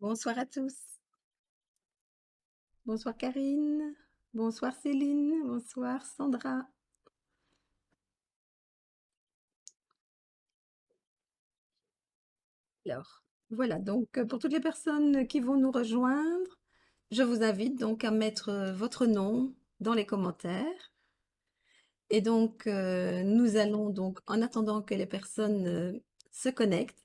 Bonsoir à tous. Bonsoir Karine. Bonsoir Céline. Bonsoir Sandra. Alors, voilà, donc pour toutes les personnes qui vont nous rejoindre, je vous invite donc à mettre votre nom dans les commentaires. Et donc, nous allons donc, en attendant que les personnes se connectent,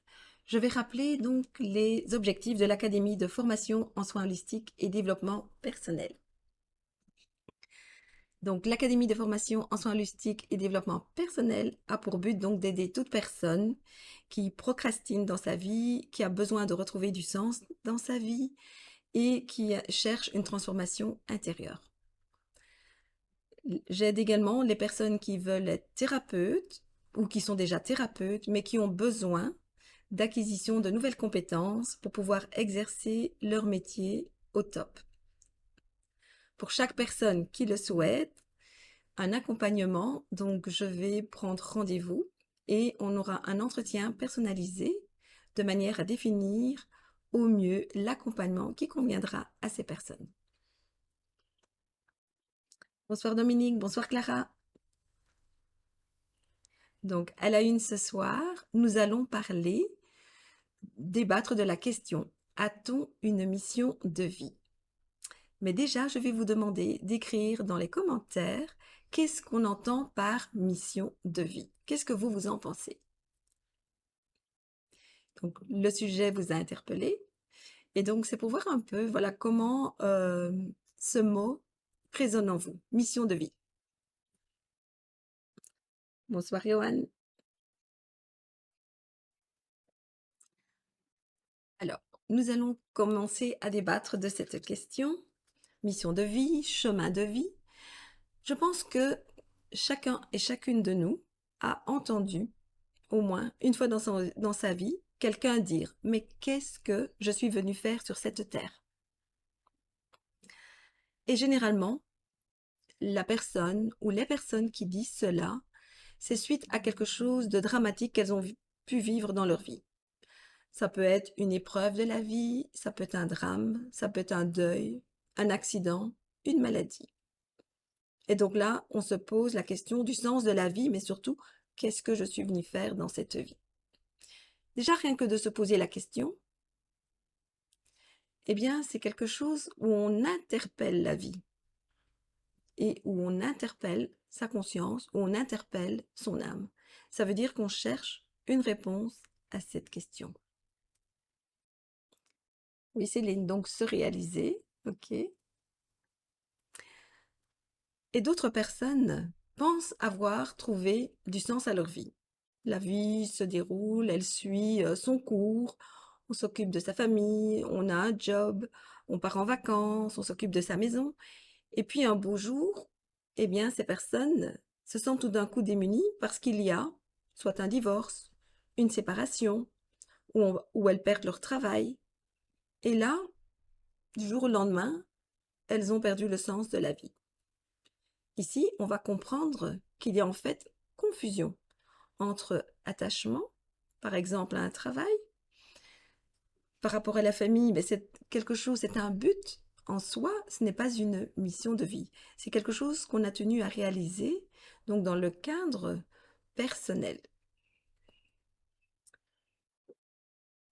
je vais rappeler donc les objectifs de l'Académie de formation en soins holistiques et développement personnel. Donc, l'Académie de formation en soins holistiques et développement personnel a pour but donc d'aider toute personne qui procrastine dans sa vie, qui a besoin de retrouver du sens dans sa vie et qui cherche une transformation intérieure. J'aide également les personnes qui veulent être thérapeutes ou qui sont déjà thérapeutes, mais qui ont besoin d'acquisition de nouvelles compétences pour pouvoir exercer leur métier au top. Pour chaque personne qui le souhaite, un accompagnement, donc je vais prendre rendez-vous et on aura un entretien personnalisé de manière à définir au mieux l'accompagnement qui conviendra à ces personnes. Bonsoir Dominique, bonsoir Clara. Donc à la une ce soir, nous allons débattre de la question: a-t-on une mission de vie? Mais déjà, je vais vous demander d'écrire dans les commentaires qu'est-ce qu'on entend par mission de vie. Qu'est-ce que vous en pensez? Donc, le sujet vous a interpellé. Et donc, c'est pour voir un peu, voilà, comment ce mot résonne en vous. Mission de vie. Bonsoir, Johan. Alors, nous allons commencer à débattre de cette question. Mission de vie, chemin de vie. Je pense que chacun et chacune de nous a entendu, au moins une fois dans sa vie, quelqu'un dire: mais qu'est-ce que je suis venu faire sur cette terre? Et généralement, la personne ou les personnes qui disent cela, c'est suite à quelque chose de dramatique qu'elles ont pu vivre dans leur vie. Ça peut être une épreuve de la vie, ça peut être un drame, ça peut être un deuil, un accident, une maladie. Et donc là, on se pose la question du sens de la vie, mais surtout, qu'est-ce que je suis venu faire dans cette vie? Déjà, rien que de se poser la question, eh bien, c'est quelque chose où on interpelle la vie et où on interpelle sa conscience, où on interpelle son âme. Ça veut dire qu'on cherche une réponse à cette question. Oui, Céline, donc se réaliser, ok. Et d'autres personnes pensent avoir trouvé du sens à leur vie. La vie se déroule, elle suit son cours, on s'occupe de sa famille, on a un job, on part en vacances, on s'occupe de sa maison. Et puis un beau jour, eh bien, ces personnes se sentent tout d'un coup démunies parce qu'il y a soit un divorce, une séparation, ou elles perdent leur travail. Et là, du jour au lendemain, elles ont perdu le sens de la vie. Ici, on va comprendre qu'il y a en fait confusion entre attachement, par exemple à un travail, par rapport à la famille, mais c'est quelque chose, c'est un but en soi, ce n'est pas une mission de vie. C'est quelque chose qu'on a tenu à réaliser, donc dans le cadre personnel.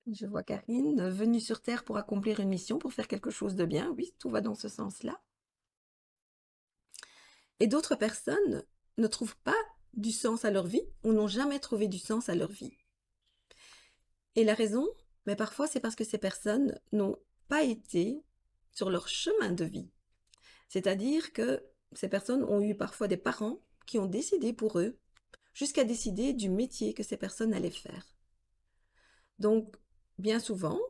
Je vois Karine, venue sur Terre pour accomplir une mission, pour faire quelque chose de bien. Oui, tout va dans ce sens-là. Et d'autres personnes ne trouvent pas du sens à leur vie ou n'ont jamais trouvé du sens à leur vie. Et la raison, mais parfois c'est parce que ces personnes n'ont pas été sur leur chemin de vie. C'est-à-dire que ces personnes ont eu parfois des parents qui ont décidé pour eux, jusqu'à décider du métier que ces personnes allaient faire. Donc, bien souvent,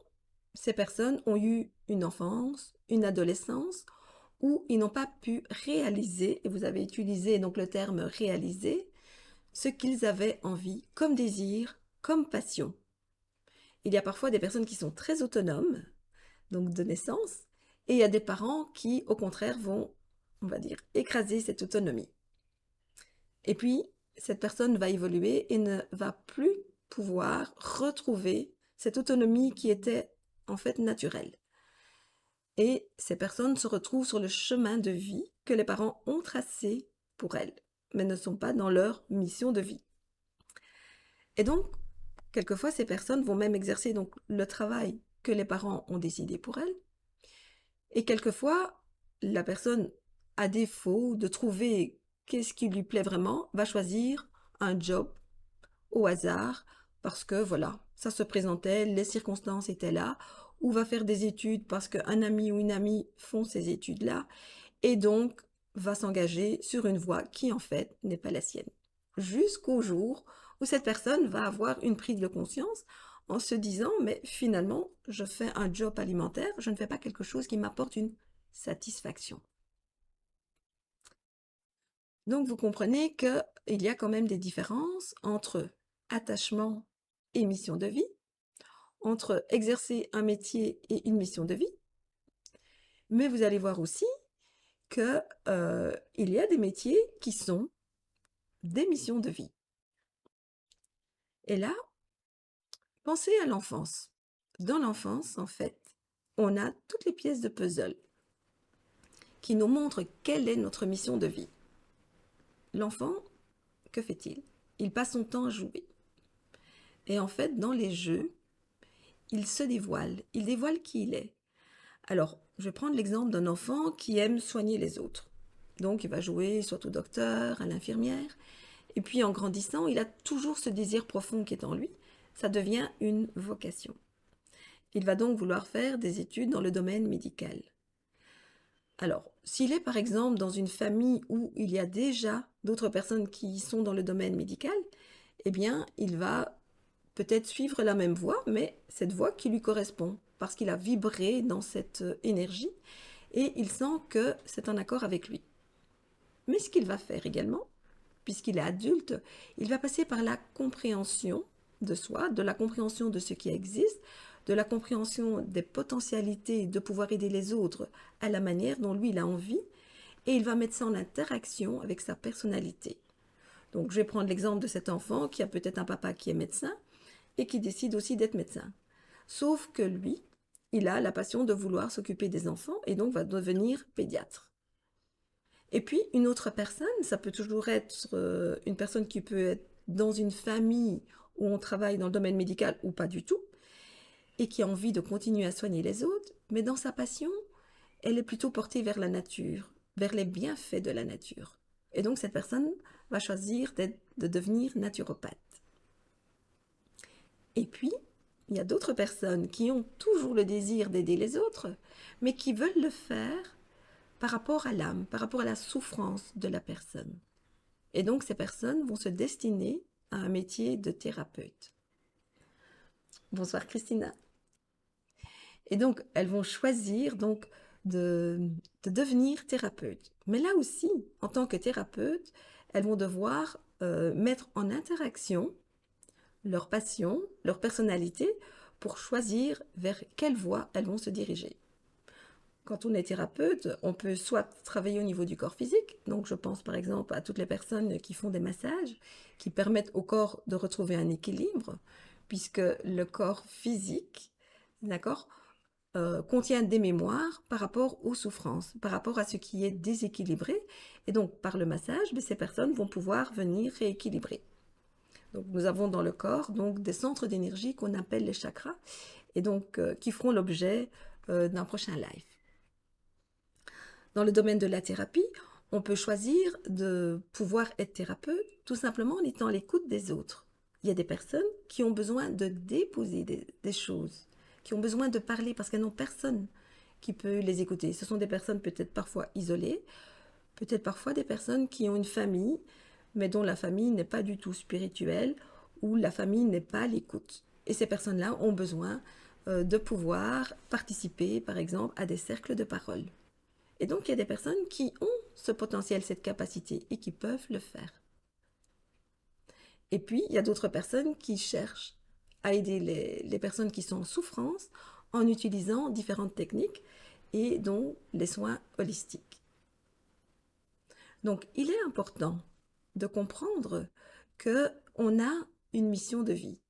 ces personnes ont eu une enfance, une adolescence, où ils n'ont pas pu réaliser, et vous avez utilisé donc le terme réaliser, ce qu'ils avaient envie comme désir, comme passion. Il y a parfois des personnes qui sont très autonomes, donc de naissance, et il y a des parents qui, au contraire, vont, on va dire, écraser cette autonomie. Et puis, cette personne va évoluer et ne va plus pouvoir retrouver cette autonomie qui était en fait naturelle. Et ces personnes se retrouvent sur le chemin de vie que les parents ont tracé pour elles, mais ne sont pas dans leur mission de vie. Et donc, quelquefois, ces personnes vont même exercer donc le travail que les parents ont décidé pour elles. Et quelquefois, la personne, à défaut de trouver qu'est-ce qui lui plaît vraiment, va choisir un job au hasard parce que voilà, ça se présentait, les circonstances étaient là, ou va faire des études parce qu'un ami ou une amie font ces études-là, et donc va s'engager sur une voie qui en fait n'est pas la sienne. Jusqu'au jour où cette personne va avoir une prise de conscience en se disant mais finalement je fais un job alimentaire, je ne fais pas quelque chose qui m'apporte une satisfaction. Donc vous comprenez qu'il y a quand même des différences entre attachement et mission de vie, entre exercer un métier et une mission de vie, mais vous allez voir aussi que il y a des métiers qui sont des missions de vie. Et là, pensez à l'enfance. Dans l'enfance, en fait, on a toutes les pièces de puzzle qui nous montrent quelle est notre mission de vie. L'enfant, que fait-il? Il passe son temps à jouer. Et en fait, dans les jeux, il se dévoile. Il dévoile qui il est. Alors, je vais prendre l'exemple d'un enfant qui aime soigner les autres. Donc, il va jouer soit au docteur, à l'infirmière. Et puis, en grandissant, il a toujours ce désir profond qui est en lui. Ça devient une vocation. Il va donc vouloir faire des études dans le domaine médical. Alors, s'il est par exemple dans une famille où il y a déjà d'autres personnes qui sont dans le domaine médical, eh bien, il va peut-être suivre la même voie, mais cette voie qui lui correspond, parce qu'il a vibré dans cette énergie et il sent que c'est en accord avec lui. Mais ce qu'il va faire également, puisqu'il est adulte, il va passer par la compréhension de soi, de la compréhension de ce qui existe, de la compréhension des potentialités de pouvoir aider les autres à la manière dont lui il a envie, et il va mettre ça en interaction avec sa personnalité. Donc je vais prendre l'exemple de cet enfant qui a peut-être un papa qui est médecin et qui décide aussi d'être médecin. Sauf que lui, il a la passion de vouloir s'occuper des enfants et donc va devenir pédiatre. Et puis une autre personne, ça peut toujours être une personne qui peut être dans une famille où on travaille dans le domaine médical ou pas du tout, et qui a envie de continuer à soigner les autres, mais dans sa passion, elle est plutôt portée vers la nature, vers les bienfaits de la nature. Et donc cette personne va choisir de devenir naturopathe. Et puis, il y a d'autres personnes qui ont toujours le désir d'aider les autres, mais qui veulent le faire par rapport à l'âme, par rapport à la souffrance de la personne. Et donc ces personnes vont se destiner à un métier de thérapeute. Bonsoir Christina. Et donc elles vont choisir donc de devenir thérapeute. Mais là aussi, en tant que thérapeute, elles vont devoir mettre en interaction leur passion, leur personnalité, pour choisir vers quelle voie elles vont se diriger. Quand on est thérapeute, on peut soit travailler au niveau du corps physique, donc je pense par exemple à toutes les personnes qui font des massages, qui permettent au corps de retrouver un équilibre, puisque le corps physique, d'accord, contient des mémoires par rapport aux souffrances, par rapport à ce qui est déséquilibré, et donc par le massage, ces personnes vont pouvoir venir rééquilibrer. Donc nous avons dans le corps donc des centres d'énergie qu'on appelle les chakras, et donc qui feront l'objet d'un prochain live. Dans le domaine de la thérapie, on peut choisir de pouvoir être thérapeute tout simplement en étant à l'écoute des autres. Il y a des personnes qui ont besoin de déposer des choses, qui ont besoin de parler parce qu'elles n'ont personne qui peut les écouter. Ce sont des personnes peut-être parfois isolées, peut-être parfois des personnes qui ont une famille, mais dont la famille n'est pas du tout spirituelle, ou la famille n'est pas à l'écoute. Et ces personnes-là ont besoin de pouvoir participer, par exemple, à des cercles de parole. Et donc, il y a des personnes qui ont ce potentiel, cette capacité, et qui peuvent le faire. Et puis, il y a d'autres personnes qui cherchent à aider les personnes qui sont en souffrance en utilisant différentes techniques, et dont les soins holistiques. Donc, il est important de comprendre qu'on a une mission de vie.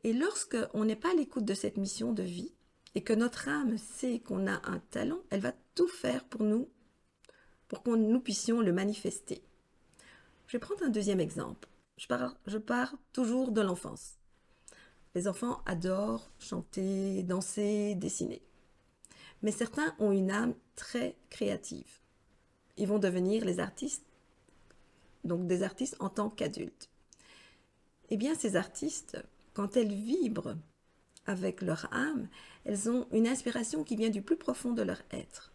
Et lorsqu'on n'est pas à l'écoute de cette mission de vie, et que notre âme sait qu'on a un talent, elle va tout faire pour que nous puissions le manifester. Je vais prendre un deuxième exemple. Je pars toujours de l'enfance. Les enfants adorent chanter, danser, dessiner. Mais certains ont une âme très créative. Ils vont devenir les artistes, donc des artistes en tant qu'adultes. Eh bien, ces artistes, quand elles vibrent avec leur âme, elles ont une inspiration qui vient du plus profond de leur être.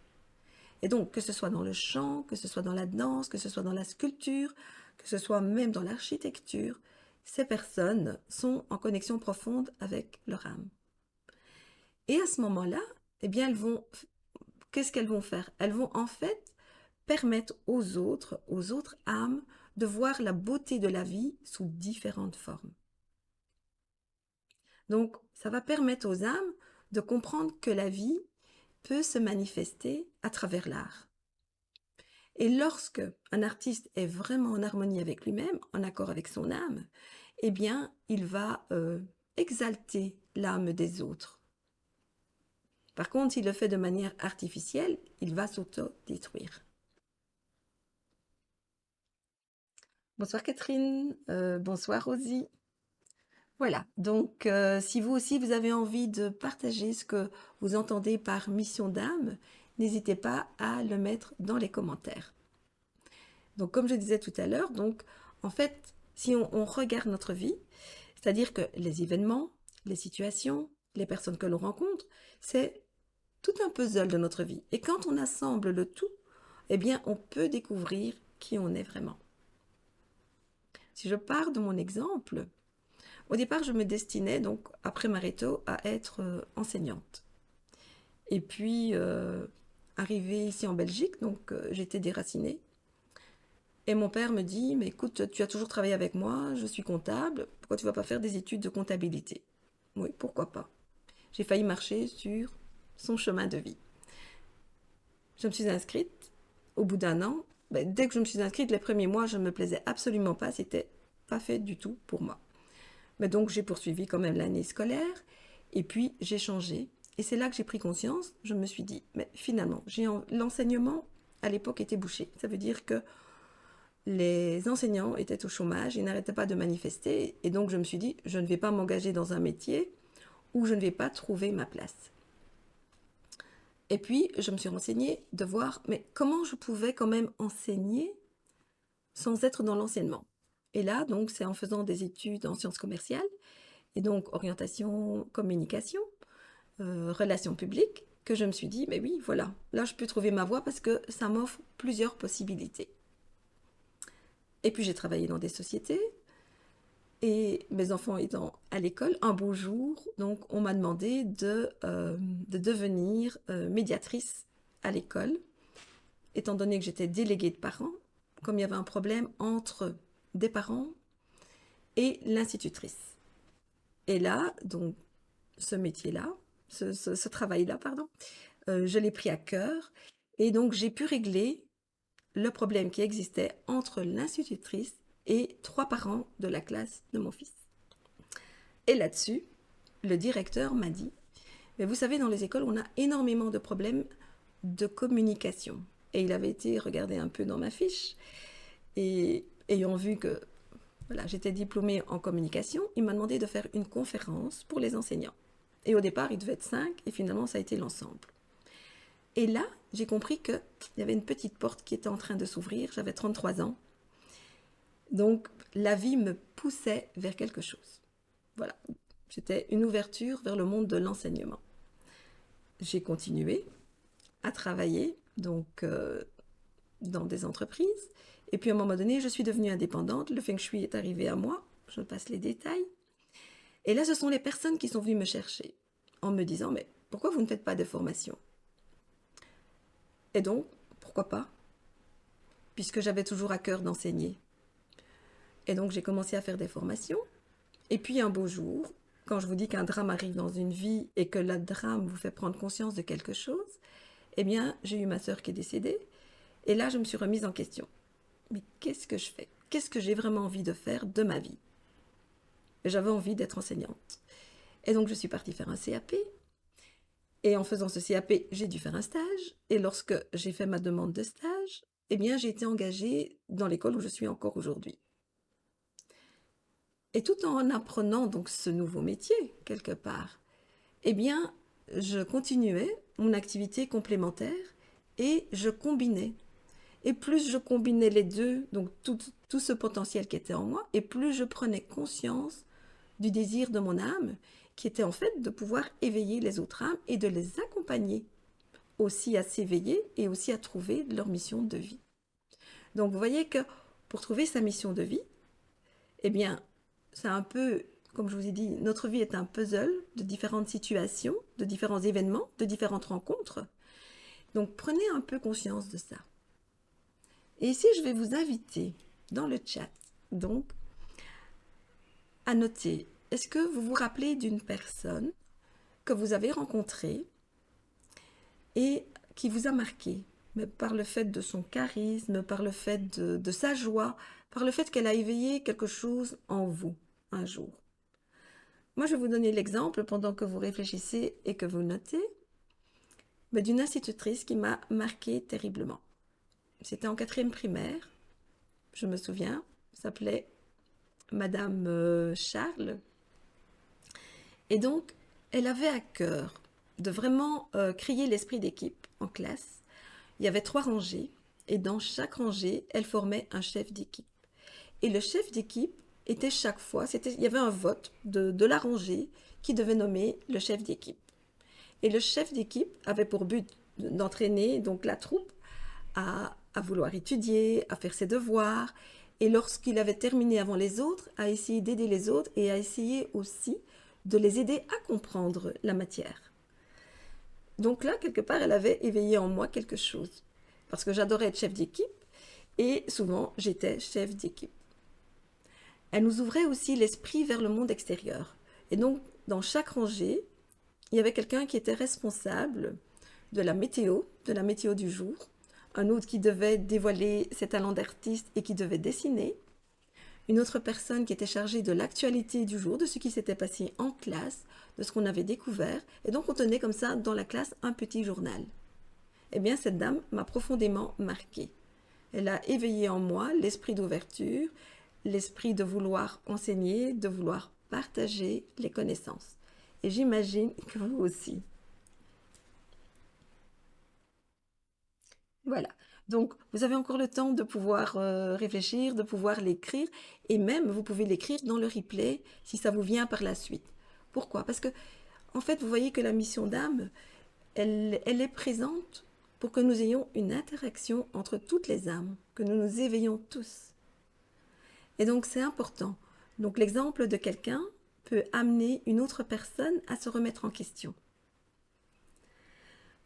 Et donc, que ce soit dans le chant, que ce soit dans la danse, que ce soit dans la sculpture, que ce soit même dans l'architecture, ces personnes sont en connexion profonde avec leur âme. Et à ce moment-là, eh bien, qu'est-ce qu'elles vont faire? Elles vont en fait permettre aux autres âmes, de voir la beauté de la vie sous différentes formes. Donc, ça va permettre aux âmes de comprendre que la vie peut se manifester à travers l'art. Et lorsque un artiste est vraiment en harmonie avec lui-même, en accord avec son âme, eh bien, il va exalter l'âme des autres. Par contre, s'il le fait de manière artificielle, il va s'auto-détruire. Bonsoir Catherine, bonsoir Rosie. Voilà, donc si vous aussi vous avez envie de partager ce que vous entendez par mission d'âme, n'hésitez pas à le mettre dans les commentaires. Donc comme je disais tout à l'heure, donc en fait, si on regarde notre vie, c'est-à-dire que les événements, les situations, les personnes que l'on rencontre, c'est tout un puzzle de notre vie. Et quand on assemble le tout, eh bien on peut découvrir qui on est vraiment. Si je pars de mon exemple, au départ, je me destinais donc, après Mareto, à être enseignante. Et puis, arrivée ici en Belgique, donc j'étais déracinée. Et mon père me dit, mais écoute, tu as toujours travaillé avec moi, je suis comptable, pourquoi tu ne vas pas faire des études de comptabilité? Oui, pourquoi pas? J'ai failli marcher sur son chemin de vie. Je me suis inscrite. Au bout d'un an, dès que je me suis inscrite, les premiers mois, je ne me plaisais absolument pas, c'était pas fait du tout pour moi. Mais donc j'ai poursuivi quand même l'année scolaire et puis j'ai changé. Et c'est là que j'ai pris conscience, je me suis dit, mais finalement, l'enseignement à l'époque était bouché. Ça veut dire que les enseignants étaient au chômage, ils n'arrêtaient pas de manifester. Et donc je me suis dit, je ne vais pas m'engager dans un métier où je ne vais pas trouver ma place. Et puis je me suis renseignée de voir, mais comment je pouvais quand même enseigner sans être dans l'enseignement. Et là, donc, c'est en faisant des études en sciences commerciales, et donc orientation, communication, relations publiques, que je me suis dit, mais oui, voilà, là je peux trouver ma voie parce que ça m'offre plusieurs possibilités. Et puis j'ai travaillé dans des sociétés, et mes enfants étant à l'école, un beau jour, donc on m'a demandé de devenir médiatrice à l'école, étant donné que j'étais déléguée de parents, comme il y avait un problème entre des parents et l'institutrice. Et là, donc, ce métier-là, ce travail-là, pardon, je l'ai pris à cœur. Et donc, j'ai pu régler le problème qui existait entre l'institutrice et 3 parents de la classe de mon fils. Et là-dessus, le directeur m'a dit, mais vous savez, dans les écoles, on a énormément de problèmes de communication. Et il avait été regarder un peu dans ma fiche. Et ayant vu que voilà, j'étais diplômée en communication, il m'a demandé de faire une conférence pour les enseignants. Et au départ, il devait être 5, et finalement, ça a été l'ensemble. Et là, j'ai compris qu'il y avait une petite porte qui était en train de s'ouvrir. J'avais 33 ans. Donc, la vie me poussait vers quelque chose. Voilà, c'était une ouverture vers le monde de l'enseignement. J'ai continué à travailler donc dans des entreprises. Et puis à un moment donné, je suis devenue indépendante. Le feng shui est arrivé à moi. Je passe les détails. Et là, ce sont les personnes qui sont venues me chercher en me disant, mais pourquoi vous ne faites pas de formation? Et donc, pourquoi pas? Puisque j'avais toujours à cœur d'enseigner. Et donc, j'ai commencé à faire des formations. Et puis, un beau jour, quand je vous dis qu'un drame arrive dans une vie et que le drame vous fait prendre conscience de quelque chose, eh bien, j'ai eu ma sœur qui est décédée. Et là, je me suis remise en question. Mais qu'est-ce que je fais? Qu'est-ce que j'ai vraiment envie de faire de ma vie? J'avais envie d'être enseignante. Et donc, je suis partie faire un CAP. Et en faisant ce CAP, j'ai dû faire un stage. Et lorsque j'ai fait ma demande de stage, eh bien, j'ai été engagée dans l'école où je suis encore aujourd'hui. Et tout en apprenant donc ce nouveau métier, quelque part, eh bien, je continuais mon activité complémentaire et je combinais. Et plus je combinais les deux, donc tout ce potentiel qui était en moi, et plus je prenais conscience du désir de mon âme, qui était en fait de pouvoir éveiller les autres âmes et de les accompagner aussi à s'éveiller et aussi à trouver leur mission de vie. Donc vous voyez que pour trouver sa mission de vie, eh bien, c'est un peu, comme je vous ai dit, notre vie est un puzzle de différentes situations, de différents événements, de différentes rencontres. Donc prenez un peu conscience de ça. Et ici, je vais vous inviter dans le chat, donc, à noter, est-ce que vous vous rappelez d'une personne que vous avez rencontrée et qui vous a marqué, mais par le fait de son charisme, par le fait de sa joie, par le fait qu'elle a éveillé quelque chose en vous un jour. Moi, je vais vous donner l'exemple pendant que vous réfléchissez et que vous notez, mais d'une institutrice qui m'a marqué terriblement. C'était en 4e primaire, je me souviens, s'appelait Madame Charles. Et donc, elle avait à cœur de vraiment créer l'esprit d'équipe en classe. Il y avait 3 rangées et dans chaque rangée, elle formait un chef d'équipe. Et le chef d'équipe était chaque fois, il y avait un vote de la rangée qui devait nommer le chef d'équipe. Et le chef d'équipe avait pour but d'entraîner donc la troupe à vouloir étudier, à faire ses devoirs, et lorsqu'il avait terminé avant les autres, à essayer d'aider les autres et à essayer aussi de les aider à comprendre la matière. Donc là, quelque part, elle avait éveillé en moi quelque chose. Parce que j'adorais être chef d'équipe et souvent j'étais chef d'équipe. Elle nous ouvrait aussi l'esprit vers le monde extérieur. Et donc, dans chaque rangée, il y avait quelqu'un qui était responsable de la météo du jour, un autre qui devait dévoiler ses talents d'artiste et qui devait dessiner, une autre personne qui était chargée de l'actualité du jour, de ce qui s'était passé en classe, de ce qu'on avait découvert, et donc on tenait comme ça dans la classe un petit journal. Eh bien, cette dame m'a profondément marquée. Elle a éveillé en moi l'esprit d'ouverture, l'esprit de vouloir enseigner, de vouloir partager les connaissances. Et j'imagine que vous aussi. Voilà. Donc, vous avez encore le temps de pouvoir réfléchir, de pouvoir l'écrire, et même vous pouvez l'écrire dans le replay si ça vous vient par la suite. Pourquoi? Parce que, en fait, vous voyez que la mission d'âme, elle est présente pour que nous ayons une interaction entre toutes les âmes, que nous nous éveillons tous. Et donc, c'est important. Donc, l'exemple de quelqu'un peut amener une autre personne à se remettre en question.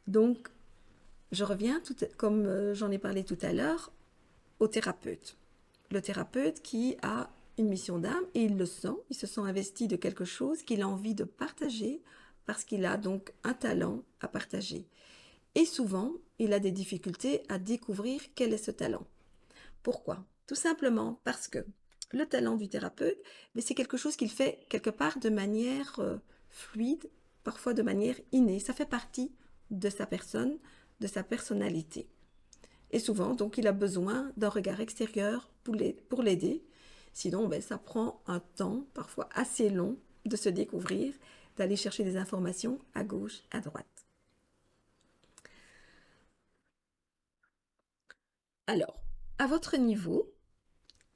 Donc, je reviens, comme j'en ai parlé tout à l'heure, au thérapeute. Le thérapeute qui a une mission d'âme et il se sent investi de quelque chose qu'il a envie de partager parce qu'il a donc un talent à partager. Et souvent, il a des difficultés à découvrir quel est ce talent. Pourquoi? Tout simplement parce que le talent du thérapeute, c'est quelque chose qu'il fait quelque part de manière fluide, parfois de manière innée. Ça fait partie de sa personne, de sa personnalité. Et souvent, donc, il a besoin d'un regard extérieur pour l'aider. Sinon, ça prend un temps, parfois assez long, de se découvrir, d'aller chercher des informations à gauche, à droite. Alors, à votre niveau,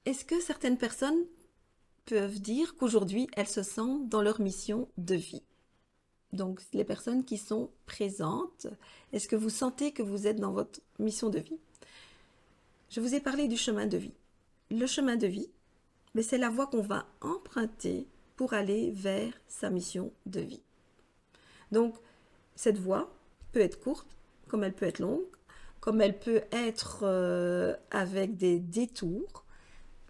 est-ce que certaines personnes peuvent dire qu'aujourd'hui, elles se sentent dans leur mission de vie? Donc, les personnes qui sont présentes, est-ce que vous sentez que vous êtes dans votre mission de vie? Je vous ai parlé du chemin de vie. Le chemin de vie, c'est la voie qu'on va emprunter pour aller vers sa mission de vie. Donc, cette voie peut être courte, comme elle peut être longue, comme elle peut être avec des détours,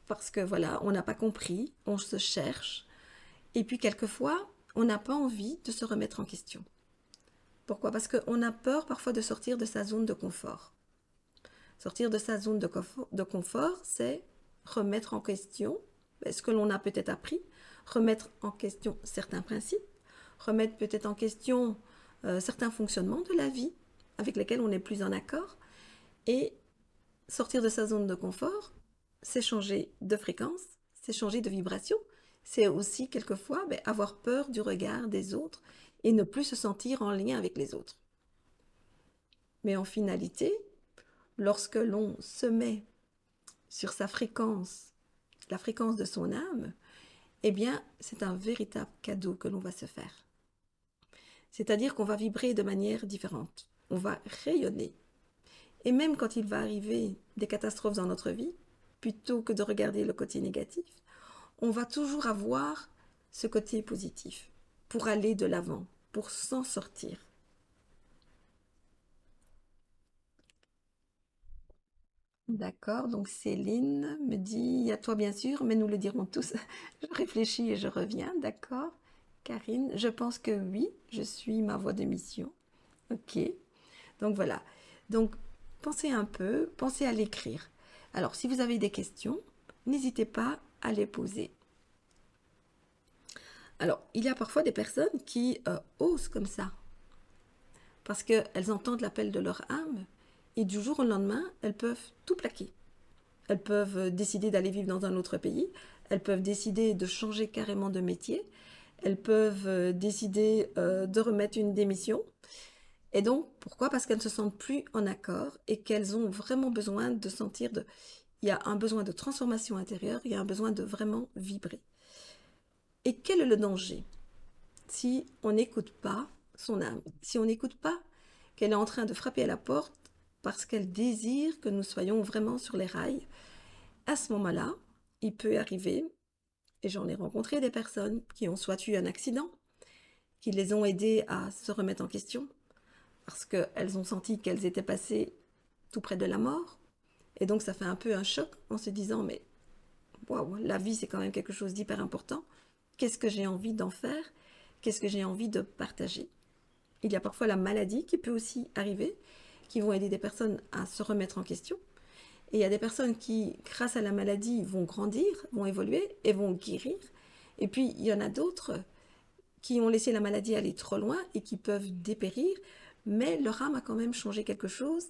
parce que voilà, on n'a pas compris, on se cherche, et puis quelquefois, on n'a pas envie de se remettre en question. Pourquoi? Parce qu'on a peur parfois de sortir de sa zone de confort. Sortir de sa zone de confort, c'est remettre en question ce que l'on a peut-être appris, remettre en question certains principes, remettre peut-être en question certains fonctionnements de la vie avec lesquels on n'est plus en accord. Et sortir de sa zone de confort, c'est changer de fréquence, c'est changer de vibration. C'est aussi quelquefois avoir peur du regard des autres et ne plus se sentir en lien avec les autres. Mais en finalité, lorsque l'on se met sur sa fréquence, la fréquence de son âme, eh bien, c'est un véritable cadeau que l'on va se faire. C'est-à-dire qu'on va vibrer de manière différente. On va rayonner. Et même quand il va arriver des catastrophes dans notre vie, plutôt que de regarder le côté négatif, on va toujours avoir ce côté positif pour aller de l'avant, pour s'en sortir. D'accord, donc Céline me dit, à toi bien sûr, mais nous le dirons tous. Je réfléchis et je reviens, d'accord. Karine, je pense que oui, je suis ma voie de mission. Ok, donc voilà. Donc pensez un peu, pensez à l'écrire. Alors si vous avez des questions, n'hésitez pas à les poser. Alors il y a parfois des personnes qui osent comme ça, parce qu'elles entendent l'appel de leur âme, et du jour au lendemain, elles peuvent tout plaquer. Elles peuvent décider d'aller vivre dans un autre pays, elles peuvent décider de changer carrément de métier, elles peuvent décider de remettre une démission. Et donc, pourquoi? Parce qu'elles ne se sentent plus en accord et qu'elles ont vraiment besoin de sentir de... Il y a un besoin de transformation intérieure, il y a un besoin de vraiment vibrer. Et quel est le danger? Si on n'écoute pas son âme, si on n'écoute pas qu'elle est en train de frapper à la porte parce qu'elle désire que nous soyons vraiment sur les rails, à ce moment-là, il peut arriver, et j'en ai rencontré des personnes qui ont soit eu un accident, qui les ont aidées à se remettre en question, parce qu'elles ont senti qu'elles étaient passées tout près de la mort, et donc ça fait un peu un choc en se disant, mais waouh, la vie c'est quand même quelque chose d'hyper important, qu'est-ce que j'ai envie d'en faire, qu'est-ce que j'ai envie de partager. Il y a parfois la maladie qui peut aussi arriver, qui vont aider des personnes à se remettre en question. Et il y a des personnes qui, grâce à la maladie, vont grandir, vont évoluer et vont guérir. Et puis, il y en a d'autres qui ont laissé la maladie aller trop loin et qui peuvent dépérir, mais leur âme a quand même changé quelque chose.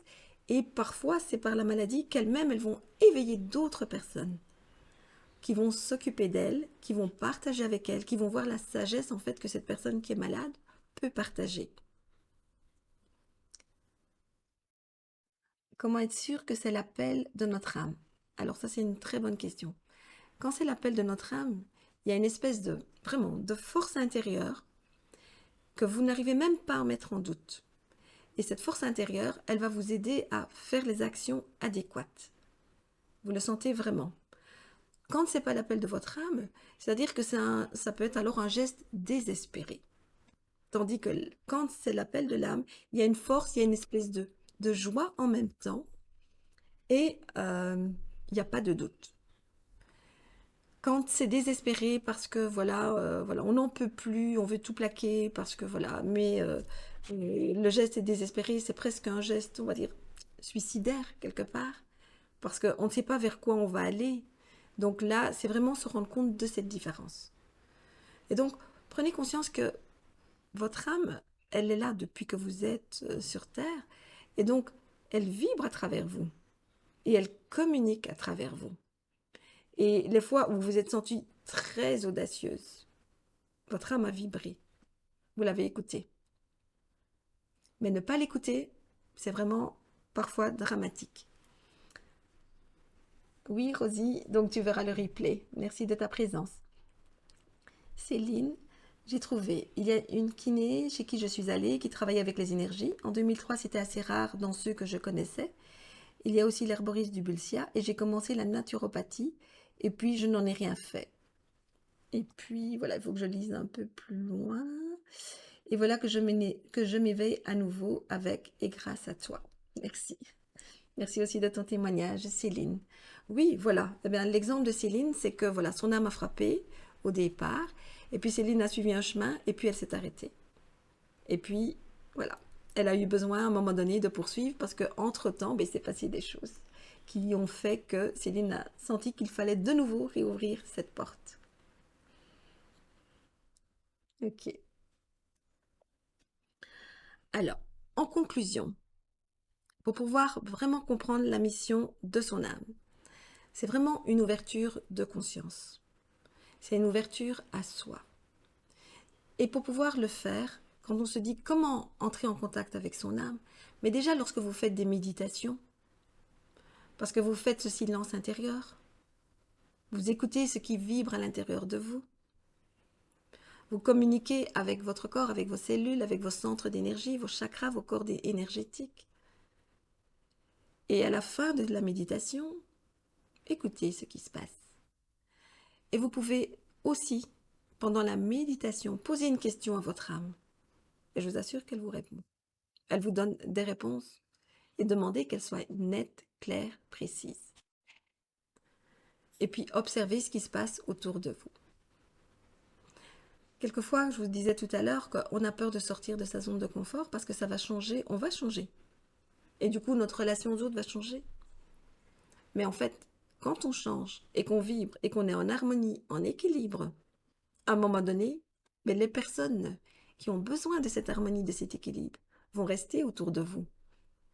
Et parfois, c'est par la maladie qu'elles-mêmes, elles vont éveiller d'autres personnes qui vont s'occuper d'elles, qui vont partager avec elles, qui vont voir la sagesse en fait que cette personne qui est malade peut partager. Comment être sûr que c'est l'appel de notre âme? Alors ça, c'est une très bonne question. Quand c'est l'appel de notre âme, il y a une espèce de, vraiment, de force intérieure que vous n'arrivez même pas à mettre en doute. Et cette force intérieure, elle va vous aider à faire les actions adéquates. Vous le sentez vraiment. Quand ce n'est pas l'appel de votre âme, c'est-à-dire que ça peut être alors un geste désespéré. Tandis que quand c'est l'appel de l'âme, il y a une force, il y a une espèce de joie en même temps et il n'y a pas de doute. Quand c'est désespéré parce que voilà, on n'en peut plus, on veut tout plaquer parce que voilà, mais le geste est désespéré, c'est presque un geste, on va dire, suicidaire quelque part, parce qu'on ne sait pas vers quoi on va aller. Donc là, c'est vraiment se rendre compte de cette différence. Et donc, prenez conscience que votre âme, elle est là depuis que vous êtes sur Terre, et donc elle vibre à travers vous, et elle communique à travers vous. Et les fois où vous vous êtes sentie très audacieuse, votre âme a vibré. Vous l'avez écouté. Mais ne pas l'écouter, c'est vraiment parfois dramatique. Oui, Rosie, donc tu verras le replay. Merci de ta présence. Céline, j'ai trouvé. Il y a une kiné chez qui je suis allée qui travaille avec les énergies. En 2003, c'était assez rare dans ceux que je connaissais. Il y a aussi l'herboriste du Bulcia et j'ai commencé la naturopathie et puis je n'en ai rien fait. Et puis voilà, il faut que je lise un peu plus loin. Et voilà que je m'éveille à nouveau avec et grâce à toi. Merci. Merci aussi de ton témoignage, Céline. Oui, voilà. Eh bien, l'exemple de Céline, c'est que voilà, son âme a frappé au départ, et puis Céline a suivi un chemin, et puis elle s'est arrêtée. Et puis, voilà. Elle a eu besoin à un moment donné de poursuivre parce qu'entre-temps, ben, il s'est passé des choses qui ont fait que Céline a senti qu'il fallait de nouveau réouvrir cette porte. Ok. Alors, en conclusion, pour pouvoir vraiment comprendre la mission de son âme, c'est vraiment une ouverture de conscience. C'est une ouverture à soi. Et pour pouvoir le faire, quand on se dit comment entrer en contact avec son âme, mais déjà lorsque vous faites des méditations, parce que vous faites ce silence intérieur, vous écoutez ce qui vibre à l'intérieur de vous, vous communiquez avec votre corps, avec vos cellules, avec vos centres d'énergie, vos chakras, vos cordes énergétiques. Et à la fin de la méditation, écoutez ce qui se passe. Et vous pouvez aussi, pendant la méditation, poser une question à votre âme. Et je vous assure qu'elle vous répond. Elle vous donne des réponses et demandez qu'elles soient nettes, claires, précises. Et puis observez ce qui se passe autour de vous. Quelquefois, je vous disais tout à l'heure qu'on a peur de sortir de sa zone de confort parce que ça va changer, on va changer. Et du coup, notre relation aux autres va changer. Mais en fait, quand on change et qu'on vibre et qu'on est en harmonie, en équilibre, à un moment donné, mais les personnes qui ont besoin de cette harmonie, de cet équilibre, vont rester autour de vous,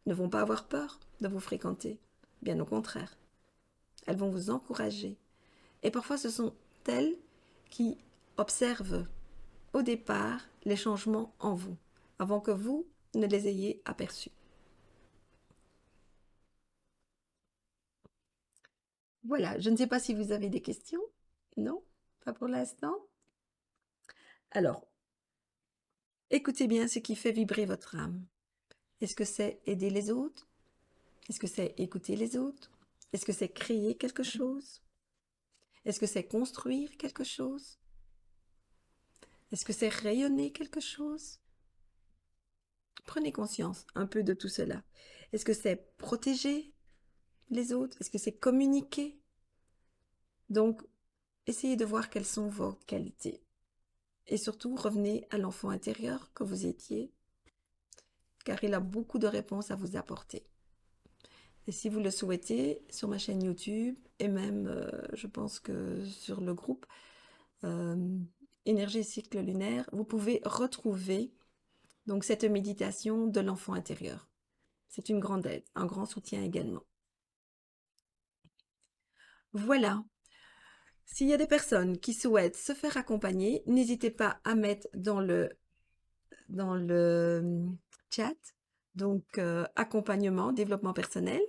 ne vont pas avoir peur de vous fréquenter. Bien au contraire, elles vont vous encourager. Et parfois, ce sont elles qui observent au départ les changements en vous, avant que vous ne les ayez aperçus. Voilà, je ne sais pas si vous avez des questions. Non, pas pour l'instant. Alors, écoutez bien ce qui fait vibrer votre âme. Est-ce que c'est aider les autres? Est-ce que c'est écouter les autres? Est-ce que c'est créer quelque chose? Est-ce que c'est construire quelque chose? Est-ce que c'est rayonner quelque chose? Prenez conscience un peu de tout cela. Est-ce que c'est protéger les autres? Est-ce que c'est communiquer? Donc, essayez de voir quelles sont vos qualités. Et surtout, revenez à l'enfant intérieur que vous étiez, car il a beaucoup de réponses à vous apporter. Et si vous le souhaitez, sur ma chaîne YouTube, et même, je pense que sur le groupe euh, Énergie cycle lunaire, vous pouvez retrouver donc cette méditation de l'enfant intérieur. C'est une grande aide, un grand soutien également. Voilà. S'il y a des personnes qui souhaitent se faire accompagner, n'hésitez pas à mettre dans le chat, donc accompagnement, développement personnel.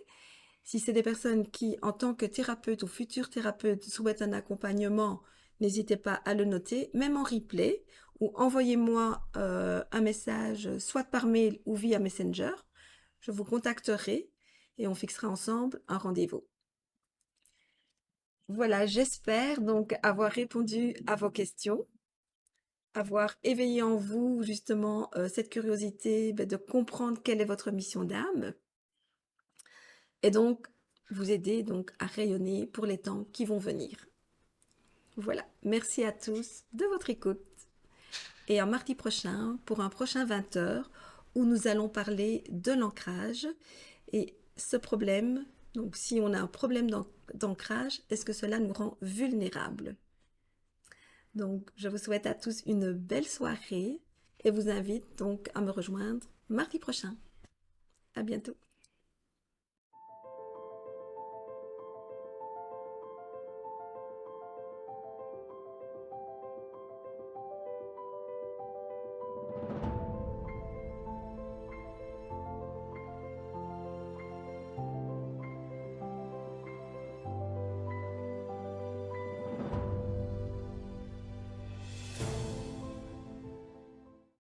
Si c'est des personnes qui, en tant que thérapeute ou futur thérapeute, souhaitent un accompagnement, n'hésitez pas à le noter, même en replay, ou envoyez-moi un message, soit par mail ou via Messenger. Je vous contacterai et on fixera ensemble un rendez-vous. Voilà, j'espère donc avoir répondu à vos questions, avoir éveillé en vous justement cette curiosité de comprendre quelle est votre mission d'âme et donc vous aider donc à rayonner pour les temps qui vont venir. Voilà, merci à tous de votre écoute et à mardi prochain pour un prochain 20h où nous allons parler de l'ancrage et ce problème, donc si on a un problème d'ancrage, est-ce que cela nous rend vulnérables? Donc, je vous souhaite à tous une belle soirée et vous invite donc à me rejoindre mardi prochain. À bientôt.